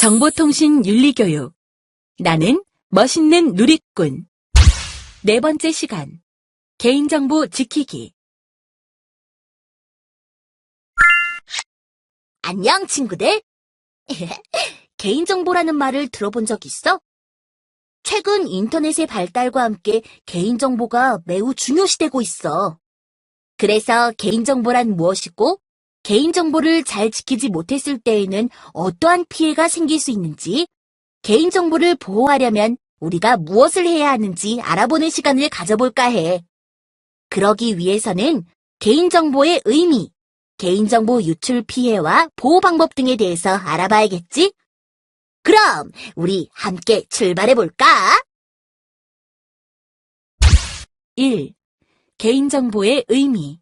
정보통신 윤리교육. 나는 멋있는 누리꾼. 네 번째 시간. 개인정보 지키기. 안녕, 친구들. 개인정보라는 말을 들어본 적 있어? 최근 인터넷의 발달과 함께 개인정보가 매우 중요시되고 있어. 그래서 개인정보란 무엇이고, 개인정보를 잘 지키지 못했을 때에는 어떠한 피해가 생길 수 있는지, 개인정보를 보호하려면 우리가 무엇을 해야 하는지 알아보는 시간을 가져볼까 해. 그러기 위해서는 개인정보의 의미, 개인정보 유출 피해와 보호 방법 등에 대해서 알아봐야겠지? 그럼 우리 함께 출발해볼까? 1. 개인정보의 의미.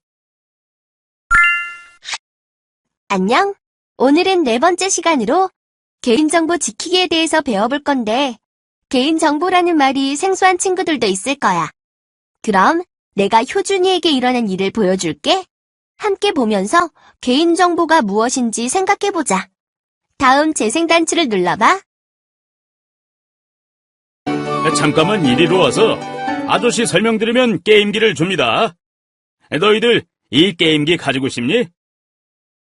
안녕. 오늘은 네 번째 시간으로 개인정보 지키기에 대해서 배워볼 건데, 개인정보라는 말이 생소한 친구들도 있을 거야. 그럼 내가 효준이에게 일어난 일을 보여줄게. 함께 보면서 개인정보가 무엇인지 생각해보자. 다음 재생단추를 눌러봐. 잠깐만 이리로 와서 아저씨 설명드리면 게임기를 줍니다. 너희들 이 게임기 가지고 싶니?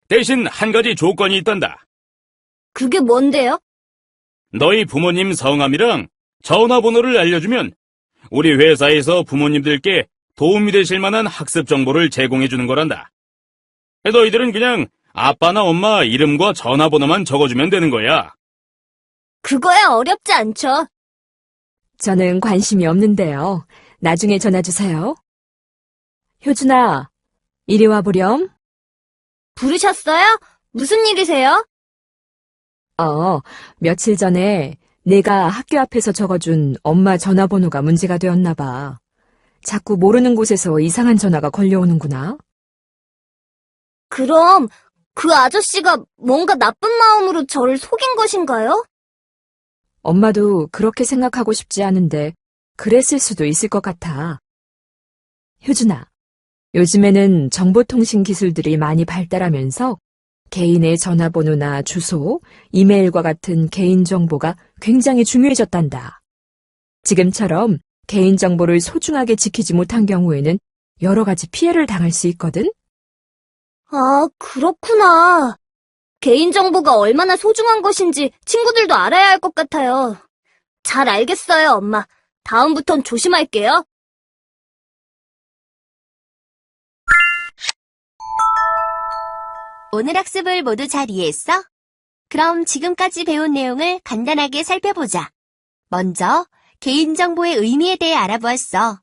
대신 한 가지 조건이 있단다. 그게 뭔데요? 너희 부모님 성함이랑 전화번호를 알려주면 우리 회사에서 부모님들께 도움이 되실 만한 학습 정보를 제공해 주는 거란다. 너희들은 그냥 아빠나 엄마 이름과 전화번호만 적어주면 되는 거야. 그거야 어렵지 않죠. 저는 관심이 없는데요. 나중에 전화 주세요. 효준아, 이리 와보렴. 부르셨어요? 무슨 일이세요? 며칠 전에 내가 학교 앞에서 적어준 엄마 전화번호가 문제가 되었나 봐. 자꾸 모르는 곳에서 이상한 전화가 걸려오는구나. 그럼 그 아저씨가 뭔가 나쁜 마음으로 저를 속인 것인가요? 엄마도 그렇게 생각하고 싶지 않은데 그랬을 수도 있을 것 같아. 효준아, 요즘에는 정보통신 기술들이 많이 발달하면서 개인의 전화번호나 주소, 이메일과 같은 개인정보가 굉장히 중요해졌단다. 지금처럼 개인정보를 소중하게 지키지 못한 경우에는 여러 가지 피해를 당할 수 있거든? 아, 그렇구나. 개인정보가 얼마나 소중한 것인지 친구들도 알아야 할 것 같아요. 잘 알겠어요, 엄마. 다음부턴 조심할게요. 오늘 학습을 모두 잘 이해했어? 그럼 지금까지 배운 내용을 간단하게 살펴보자. 먼저 개인정보의 의미에 대해 알아보았어.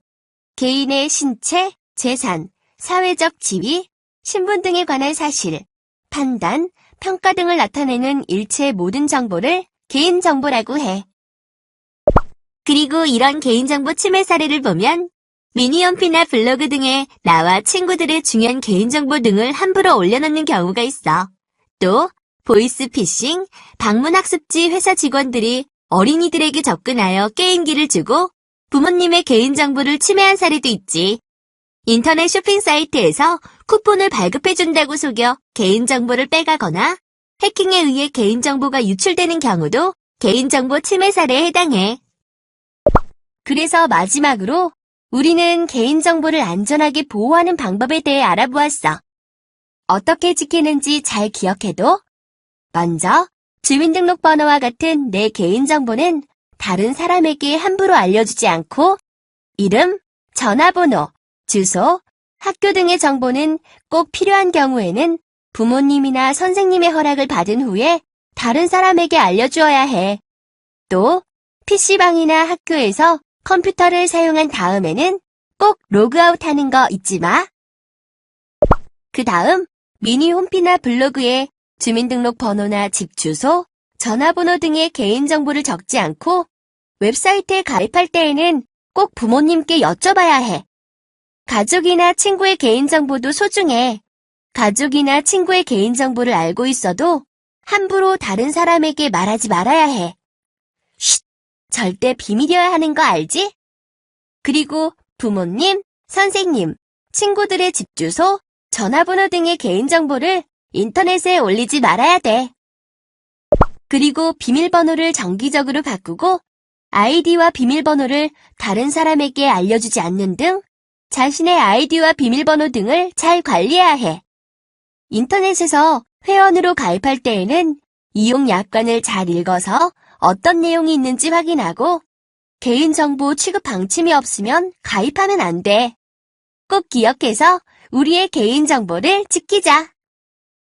개인의 신체, 재산, 사회적 지위, 신분 등에 관한 사실, 판단, 평가 등을 나타내는 일체의 모든 정보를 개인정보라고 해. 그리고 이런 개인정보 침해 사례를 보면 미니홈피나 블로그 등에 나와 친구들의 중요한 개인정보 등을 함부로 올려놓는 경우가 있어. 또 보이스피싱, 방문학습지 회사 직원들이 어린이들에게 접근하여 게임기를 주고 부모님의 개인정보를 침해한 사례도 있지. 인터넷 쇼핑 사이트에서 쿠폰을 발급해준다고 속여 개인정보를 빼가거나 해킹에 의해 개인정보가 유출되는 경우도 개인정보 침해 사례에 해당해. 그래서 마지막으로 우리는 개인정보를 안전하게 보호하는 방법에 대해 알아보았어. 어떻게 지키는지 잘 기억해도 먼저 주민등록번호와 같은 내 개인정보는 다른 사람에게 함부로 알려주지 않고 이름, 전화번호, 주소, 학교 등의 정보는 꼭 필요한 경우에는 부모님이나 선생님의 허락을 받은 후에 다른 사람에게 알려주어야 해. 또 PC방이나 학교에서 컴퓨터를 사용한 다음에는 꼭 로그아웃하는 거 잊지 마. 그 다음 미니 홈피나 블로그에 주민등록번호나 집 주소, 전화번호 등의 개인정보를 적지 않고 웹사이트에 가입할 때에는 꼭 부모님께 여쭤봐야 해. 가족이나 친구의 개인정보도 소중해. 가족이나 친구의 개인정보를 알고 있어도 함부로 다른 사람에게 말하지 말아야 해. 쉿! 절대 비밀이어야 하는 거 알지? 그리고 부모님, 선생님, 친구들의 집 주소, 전화번호 등의 개인정보를 인터넷에 올리지 말아야 돼. 그리고 비밀번호를 정기적으로 바꾸고 아이디와 비밀번호를 다른 사람에게 알려주지 않는 등 자신의 아이디와 비밀번호 등을 잘 관리해야 해. 인터넷에서 회원으로 가입할 때에는 이용 약관을 잘 읽어서 어떤 내용이 있는지 확인하고 개인정보 취급 방침이 없으면 가입하면 안 돼. 꼭 기억해서 우리의 개인정보를 지키자.